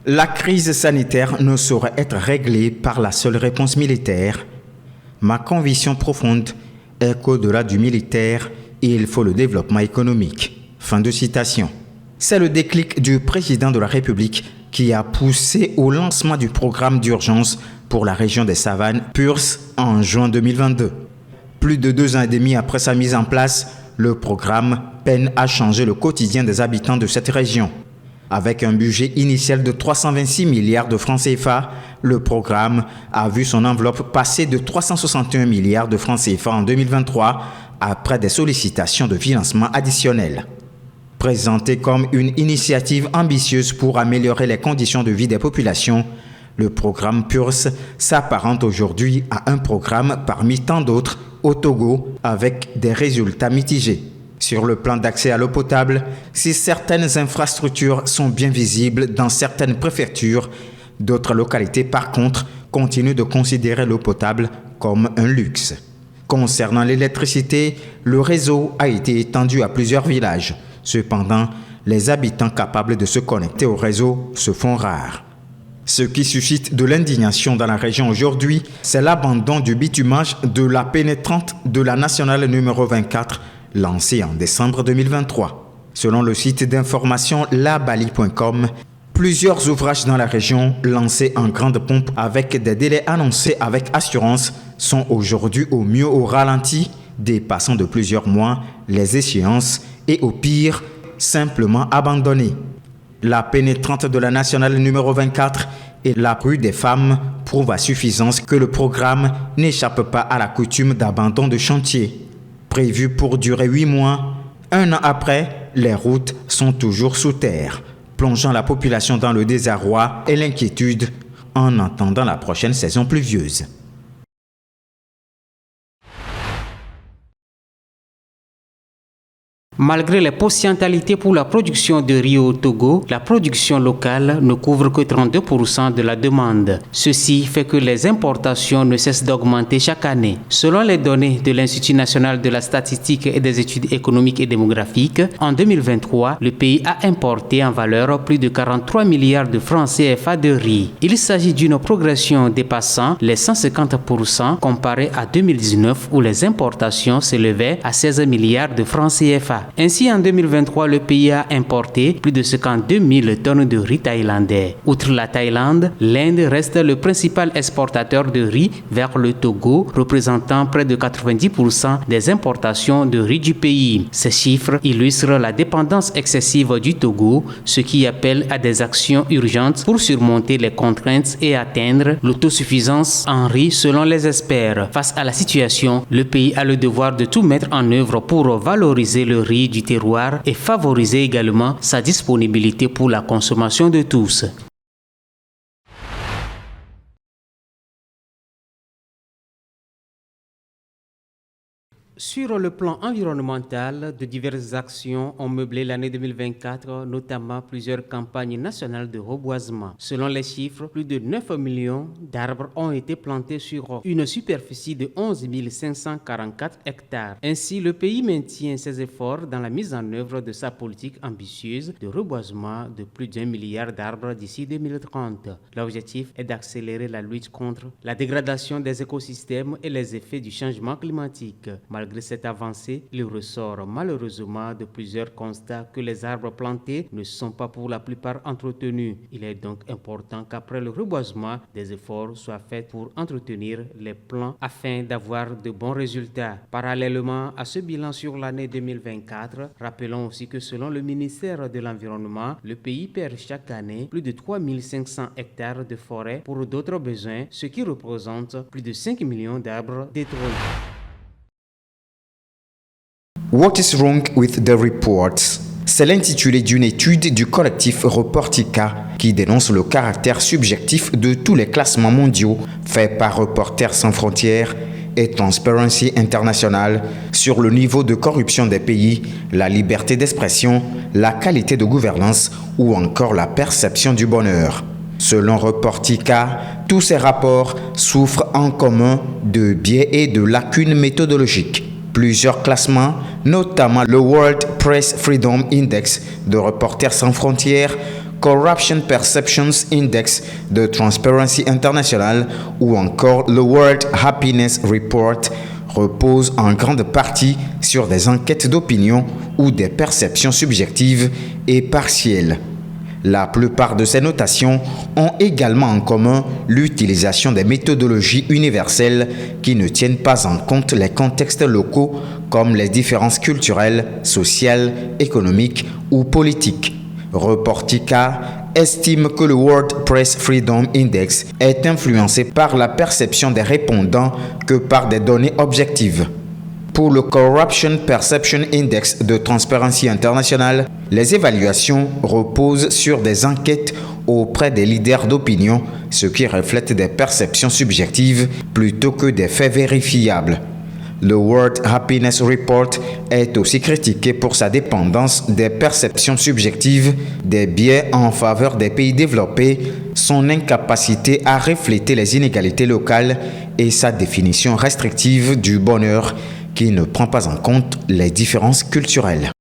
La crise sanitaire ne saurait être réglée par la seule réponse militaire. Ma conviction profonde est qu'au-delà du militaire, il faut le développement économique. Fin de citation. C'est le déclic du président de la République qui a poussé au lancement du programme d'urgence pour la région des Savanes, PURS, en juin 2022. Plus de 2 ans et demi après sa mise en place, le programme peine à changer le quotidien des habitants de cette région. Avec un budget initial de 326 milliards de francs CFA, le programme a vu son enveloppe passer de 361 milliards de francs CFA en 2023 après des sollicitations de financement additionnels. Présenté comme une initiative ambitieuse pour améliorer les conditions de vie des populations, le programme PURS s'apparente aujourd'hui à un programme parmi tant d'autres au Togo avec des résultats mitigés. Sur le plan d'accès à l'eau potable, si certaines infrastructures sont bien visibles dans certaines préfectures, d'autres localités par contre continuent de considérer l'eau potable comme un luxe. Concernant l'électricité, le réseau a été étendu à plusieurs villages. Cependant, les habitants capables de se connecter au réseau se font rares. Ce qui suscite de l'indignation dans la région aujourd'hui, c'est l'abandon du bitumage de la pénétrante de la nationale numéro 24, lancée en décembre 2023. Selon le site d'information labali.com, plusieurs ouvrages dans la région, lancés en grande pompe avec des délais annoncés avec assurance, sont aujourd'hui au mieux au ralenti, dépassant de plusieurs mois les échéances et au pire, simplement abandonnés. La pénétrante de la nationale numéro 24 et la rue des femmes prouvent à suffisance que le programme n'échappe pas à la coutume d'abandon de chantier. Prévu pour durer 8 mois, 1 an après, les routes sont toujours sous terre, plongeant la population dans le désarroi et l'inquiétude en attendant la prochaine saison pluvieuse. Malgré les potentialités pour la production de riz au Togo, la production locale ne couvre que 32% de la demande. Ceci fait que les importations ne cessent d'augmenter chaque année. Selon les données de l'Institut national de la statistique et des études économiques et démographiques, en 2023, le pays a importé en valeur plus de 43 milliards de francs CFA de riz. Il s'agit d'une progression dépassant les 150% comparé à 2019 où les importations s'élevaient à 16 milliards de francs CFA. Ainsi, en 2023, le pays a importé plus de 52 000 tonnes de riz thaïlandais. Outre la Thaïlande, l'Inde reste le principal exportateur de riz vers le Togo, représentant près de 90% des importations de riz du pays. Ces chiffres illustrent la dépendance excessive du Togo, ce qui appelle à des actions urgentes pour surmonter les contraintes et atteindre l'autosuffisance en riz selon les experts. Face à la situation, le pays a le devoir de tout mettre en œuvre pour valoriser le riz du terroir et favoriser également sa disponibilité pour la consommation de tous. Sur le plan environnemental, de diverses actions ont meublé l'année 2024, notamment plusieurs campagnes nationales de reboisement. Selon les chiffres, plus de 9 millions d'arbres ont été plantés sur une superficie de 11 544 hectares. Ainsi, le pays maintient ses efforts dans la mise en œuvre de sa politique ambitieuse de reboisement de plus d'1 milliard d'arbres d'ici 2030. L'objectif est d'accélérer la lutte contre la dégradation des écosystèmes et les effets du changement climatique. Malgré cette avancée, il ressort malheureusement de plusieurs constats que les arbres plantés ne sont pas pour la plupart entretenus. Il est donc important qu'après le reboisement, des efforts soient faits pour entretenir les plants afin d'avoir de bons résultats. Parallèlement à ce bilan sur l'année 2024, rappelons aussi que selon le ministère de l'Environnement, le pays perd chaque année plus de 3 500 hectares de forêt pour d'autres besoins, ce qui représente plus de 5 millions d'arbres détruits. What is wrong with the reports? C'est l'intitulé d'une étude du collectif Reportica qui dénonce le caractère subjectif de tous les classements mondiaux faits par Reporters sans frontières et Transparency International sur le niveau de corruption des pays, la liberté d'expression, la qualité de gouvernance ou encore la perception du bonheur. Selon Reportica, tous ces rapports souffrent en commun de biais et de lacunes méthodologiques. Plusieurs classements, notamment le World Press Freedom Index de Reporters sans frontières, Corruption Perceptions Index de Transparency International ou encore le World Happiness Report repose en grande partie sur des enquêtes d'opinion ou des perceptions subjectives et partielles. La plupart de ces notations ont également en commun l'utilisation des méthodologies universelles qui ne tiennent pas en compte les contextes locaux comme les différences culturelles, sociales, économiques ou politiques. Reportica estime que le World Press Freedom Index est influencé par la perception des répondants que par des données objectives. Pour le Corruption Perception Index de Transparency International, les évaluations reposent sur des enquêtes auprès des leaders d'opinion, ce qui reflète des perceptions subjectives plutôt que des faits vérifiables. Le World Happiness Report est aussi critiqué pour sa dépendance des perceptions subjectives, des biais en faveur des pays développés, son incapacité à refléter les inégalités locales et sa définition restrictive du bonheur qui ne prend pas en compte les différences culturelles.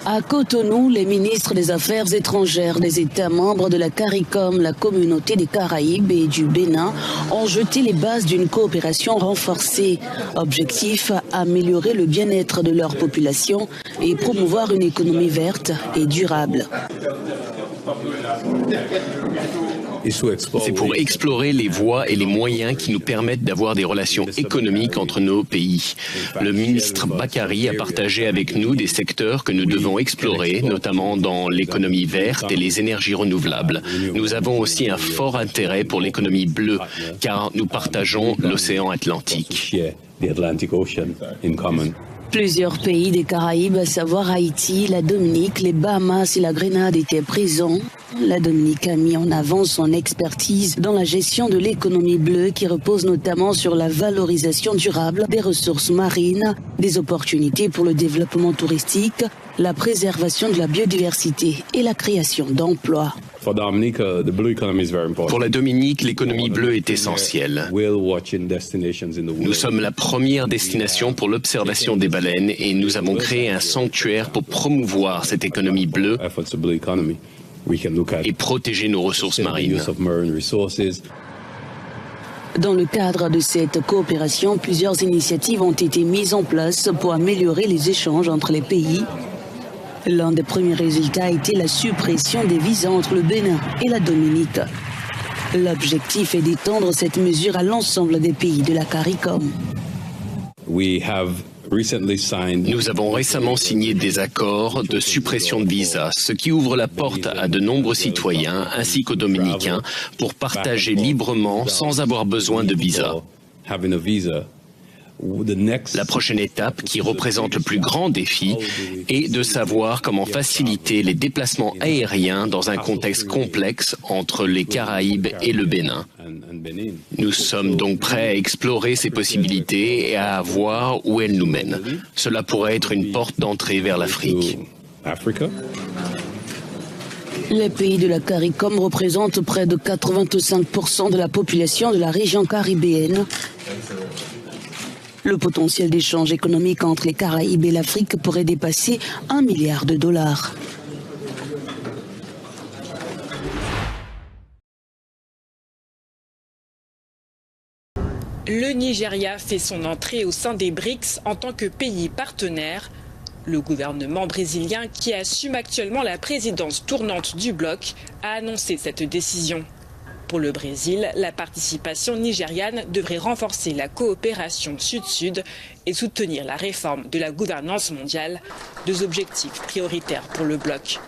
À Cotonou, les ministres des Affaires étrangères des États membres de la CARICOM, la Communauté des Caraïbes et du Bénin ont jeté les bases d'une coopération renforcée. Objectif, améliorer le bien-être de leur population et promouvoir une économie verte et durable. C'est pour explorer les voies et les moyens qui nous permettent d'avoir des relations économiques entre nos pays. Le ministre Bakary a partagé avec nous des secteurs que nous devons explorer, notamment dans l'économie verte et les énergies renouvelables. Nous avons aussi un fort intérêt pour l'économie bleue, car nous partageons l'océan Atlantique. Plusieurs pays des Caraïbes, à savoir Haïti, la Dominique, les Bahamas et la Grenade étaient présents. La Dominique a mis en avant son expertise dans la gestion de l'économie bleue qui repose notamment sur la valorisation durable des ressources marines, des opportunités pour le développement touristique, la préservation de la biodiversité et la création d'emplois. Pour la Dominique, l'économie bleue est essentielle. Nous sommes la première destination pour l'observation des baleines et nous avons créé un sanctuaire pour promouvoir cette économie bleue et protéger nos ressources marines. Dans le cadre de cette coopération, plusieurs initiatives ont été mises en place pour améliorer les échanges entre les pays. L'un des premiers résultats a été la suppression des visas entre le Bénin et la Dominique. L'objectif est d'étendre cette mesure à l'ensemble des pays de la CARICOM. Nous avons récemment signé des accords de suppression de visas, ce qui ouvre la porte à de nombreux citoyens ainsi qu'aux Dominicains pour partager librement sans avoir besoin de visa. La prochaine étape, qui représente le plus grand défi, est de savoir comment faciliter les déplacements aériens dans un contexte complexe entre les Caraïbes et le Bénin. Nous sommes donc prêts à explorer ces possibilités et à voir où elles nous mènent. Cela pourrait être une porte d'entrée vers l'Afrique. Les pays de la CARICOM représentent près de 85% de la population de la région caribéenne. Le potentiel d'échange économique entre les Caraïbes et l'Afrique pourrait dépasser $1 milliard. Le Nigeria fait son entrée au sein des BRICS en tant que pays partenaire. Le gouvernement brésilien, qui assume actuellement la présidence tournante du bloc, a annoncé cette décision. Pour le Brésil, la participation nigériane devrait renforcer la coopération sud-sud et soutenir la réforme de la gouvernance mondiale, deux objectifs prioritaires pour le bloc.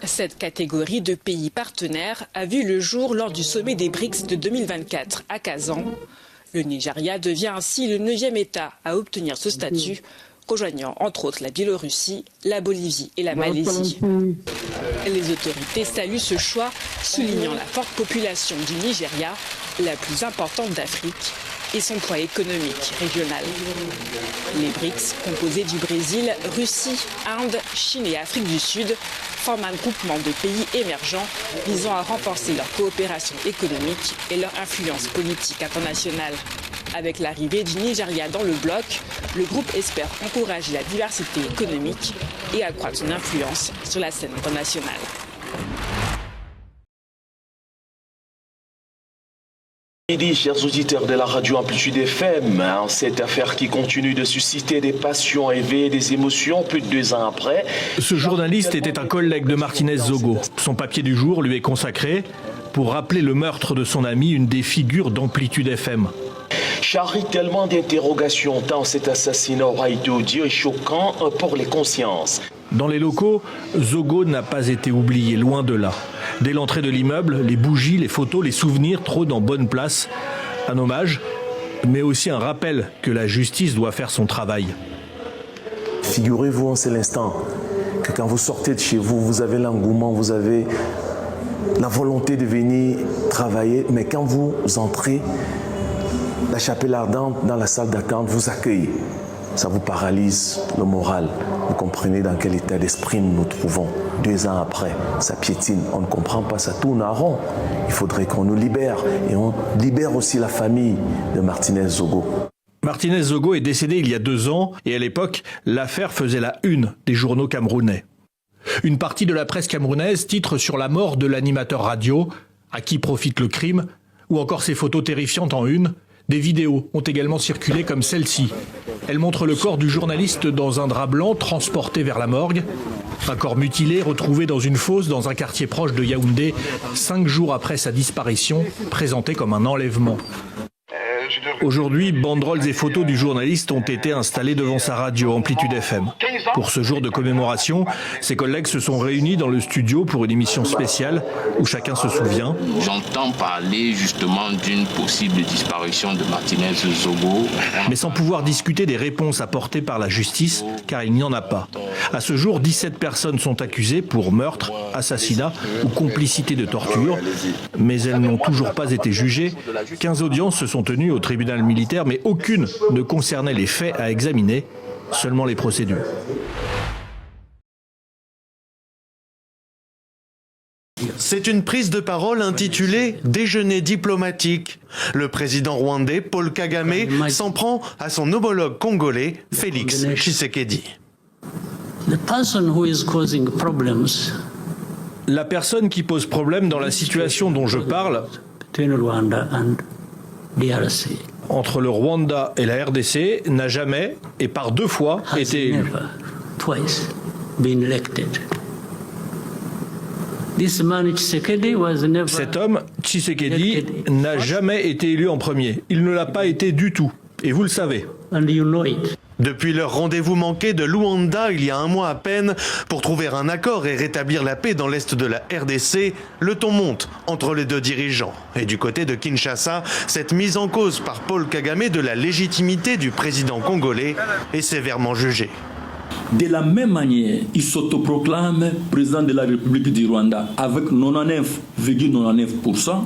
Cette catégorie de pays partenaires a vu le jour lors du sommet des BRICS de 2024 à Kazan. Le Nigeria devient ainsi le 9e État à obtenir ce statut, rejoignant entre autres la Biélorussie, la Bolivie et la Malaisie. Les autorités saluent ce choix, soulignant la forte population du Nigeria, la plus importante d'Afrique, et son poids économique régional. Les BRICS, composés du Brésil, Russie, Inde, Chine et Afrique du Sud, forme un groupement de pays émergents visant à renforcer leur coopération économique et leur influence politique internationale. Avec l'arrivée du Nigeria dans le bloc, le groupe espère encourager la diversité économique et accroître son influence sur la scène internationale. Midi, chers auditeurs de la radio Amplitude FM, cette affaire qui continue de susciter des passions élevées, des émotions plus de 2 ans après. Ce journaliste était un collègue de Martinez Zogo. Son papier du jour lui est consacré pour rappeler le meurtre de son ami, une des figures d'Amplitude FM. Charrie tellement d'interrogations tant cet assassinat aura été odieux et choquant pour les consciences. Dans les locaux, Zogo n'a pas été oublié, loin de là. Dès l'entrée de l'immeuble, les bougies, les photos, les souvenirs trônent en bonne place. Un hommage, mais aussi un rappel que la justice doit faire son travail. Figurez-vous en cet instant que quand vous sortez de chez vous, vous avez l'engouement, vous avez la volonté de venir travailler, mais quand vous entrez, la chapelle ardente dans la salle d'attente vous accueille. Ça vous paralyse le moral. Vous comprenez dans quel état d'esprit nous nous trouvons. 2 ans après, ça piétine. On ne comprend pas, ça tourne en rond. Il faudrait qu'on nous libère. Et on libère aussi la famille de Martinez Zogo. Martinez Zogo est décédé il y a 2 ans et à l'époque, l'affaire faisait la une des journaux camerounais. Une partie de la presse camerounaise titre sur la mort de l'animateur radio, à qui profite le crime, ou encore ses photos terrifiantes en une. Des vidéos ont également circulé comme celle-ci. Elle montre le corps du journaliste dans un drap blanc transporté vers la morgue. Un corps mutilé retrouvé dans une fosse dans un quartier proche de Yaoundé, 5 jours après sa disparition, présenté comme un enlèvement. Aujourd'hui, banderoles et photos du journaliste ont été installées devant sa radio Amplitude FM. Pour ce jour de commémoration, ses collègues se sont réunis dans le studio pour une émission spéciale où chacun se souvient. J'entends parler justement d'une possible disparition de Martinez Zogo. Mais sans pouvoir discuter des réponses apportées par la justice, car il n'y en a pas. À ce jour, 17 personnes sont accusées pour meurtre, assassinat ou complicité de torture, mais elles n'ont toujours pas été jugées. 15 audiences se sont tenues au tribunal militaire, mais aucune ne concernait les faits à examiner, seulement les procédures. C'est une prise de parole intitulée « Déjeuner diplomatique ». Le président rwandais, Paul Kagame, s'en prend à son homologue congolais, Félix Tshisekedi. La personne qui pose problème dans la situation dont je parle, entre le Rwanda et la RDC, n'a jamais, et par 2 fois, été élu. Cet homme, Tshisekedi, n'a jamais été élu en premier. Il ne l'a pas été du tout. Et vous le savez. Depuis leur rendez-vous manqué de Luanda il y a 1 mois à peine, pour trouver un accord et rétablir la paix dans l'est de la RDC, le ton monte entre les 2 dirigeants. Et du côté de Kinshasa, cette mise en cause par Paul Kagame de la légitimité du président congolais est sévèrement jugée. De la même manière, il s'autoproclame président de la République du Rwanda avec 99,99%.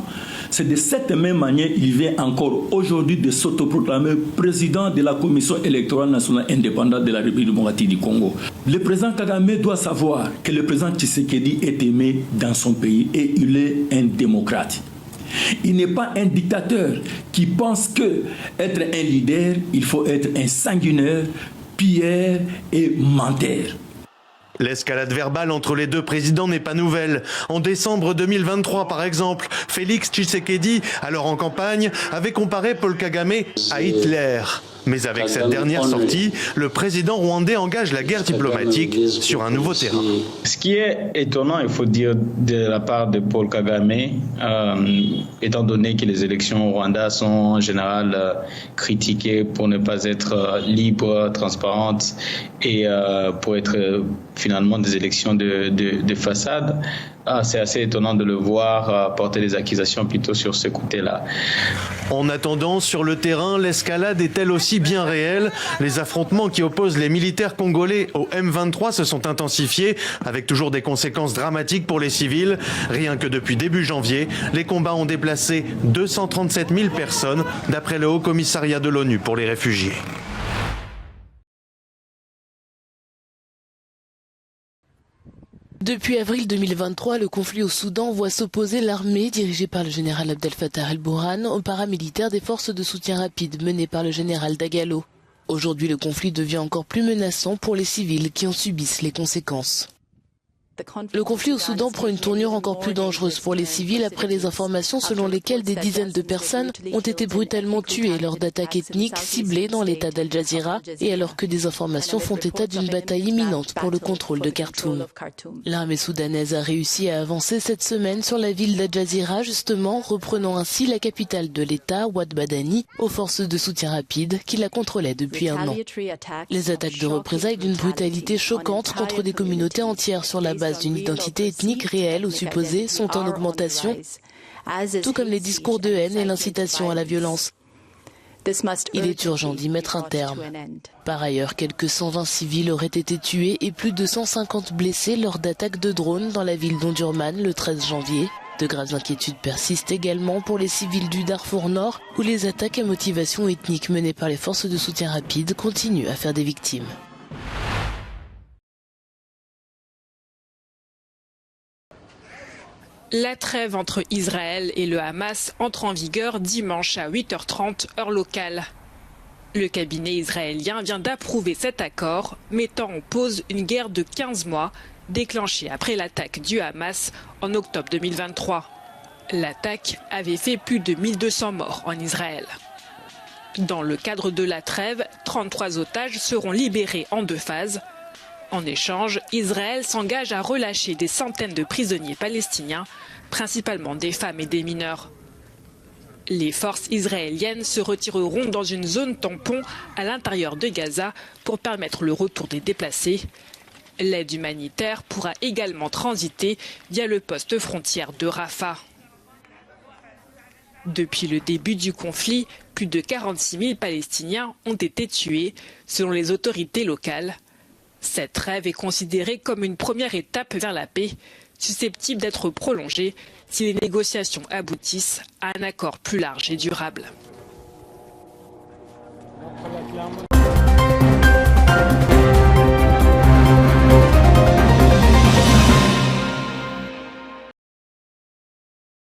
C'est de cette même manière qu'il vient encore aujourd'hui de s'autoproclamer président de la Commission électorale nationale indépendante de la République démocratique du Congo. Le président Kagame doit savoir que le président Tshisekedi est aimé dans son pays et il est un démocrate. Il n'est pas un dictateur qui pense que être un leader, il faut être un sanguinaire, pilleur et menteur. L'escalade verbale entre les 2 présidents n'est pas nouvelle. En décembre 2023, par exemple, Félix Tshisekedi, alors en campagne, avait comparé Paul Kagame à Hitler. Mais avec cette dernière sortie, le président rwandais engage la guerre diplomatique sur un nouveau terrain. Ce qui est étonnant, il faut dire, de la part de Paul Kagame, étant donné que les élections au Rwanda sont en général critiquées pour ne pas être libres, transparentes et pour être finalement des élections de façade. C'est assez étonnant de le voir porter des accusations plutôt sur ce côté-là. En attendant, sur le terrain, l'escalade est elle aussi bien réelle. Les affrontements qui opposent les militaires congolais au M23 se sont intensifiés, avec toujours des conséquences dramatiques pour les civils. Rien que depuis début janvier, les combats ont déplacé 237 000 personnes, d'après le Haut Commissariat de l'ONU pour les réfugiés. Depuis avril 2023, le conflit au Soudan voit s'opposer l'armée dirigée par le général Abdel Fattah el-Burhan aux paramilitaires des forces de soutien rapide menées par le général Dagalo. Aujourd'hui, le conflit devient encore plus menaçant pour les civils qui en subissent les conséquences. Le conflit au Soudan prend une tournure encore plus dangereuse pour les civils après les informations selon lesquelles des dizaines de personnes ont été brutalement tuées lors d'attaques ethniques ciblées dans l'état d'Al Jazeera et alors que des informations font état d'une bataille imminente pour le contrôle de Khartoum. L'armée soudanaise a réussi à avancer cette semaine sur la ville d'Al Jazeera, justement reprenant ainsi la capitale de l'état, Wad Badani, aux forces de soutien rapide qui la contrôlaient depuis un an. Les attaques de représailles d'une brutalité choquante contre des communautés entières sur la base d'une identité ethnique réelle ou supposée sont en augmentation, tout comme les discours de haine et l'incitation à la violence. Il est urgent d'y mettre un terme. Par ailleurs, quelques 120 civils auraient été tués et plus de 150 blessés lors d'attaques de drones dans la ville d'Omdurman le 13 janvier. De graves inquiétudes persistent également pour les civils du Darfour Nord, où les attaques à motivation ethnique menées par les forces de soutien rapide continuent à faire des victimes. La trêve entre Israël et le Hamas entre en vigueur dimanche à 8h30 heure locale. Le cabinet israélien vient d'approuver cet accord, mettant en pause une guerre de 15 mois déclenchée après l'attaque du Hamas en octobre 2023. L'attaque avait fait plus de 1200 morts en Israël. Dans le cadre de la trêve, 33 otages seront libérés en 2 phases. En échange, Israël s'engage à relâcher des centaines de prisonniers palestiniens, principalement des femmes et des mineurs. Les forces israéliennes se retireront dans une zone tampon à l'intérieur de Gaza pour permettre le retour des déplacés. L'aide humanitaire pourra également transiter via le poste frontière de Rafah. Depuis le début du conflit, plus de 46 000 Palestiniens ont été tués, selon les autorités locales. Cette trêve est considérée comme une première étape vers la paix, susceptible d'être prolongée si les négociations aboutissent à un accord plus large et durable.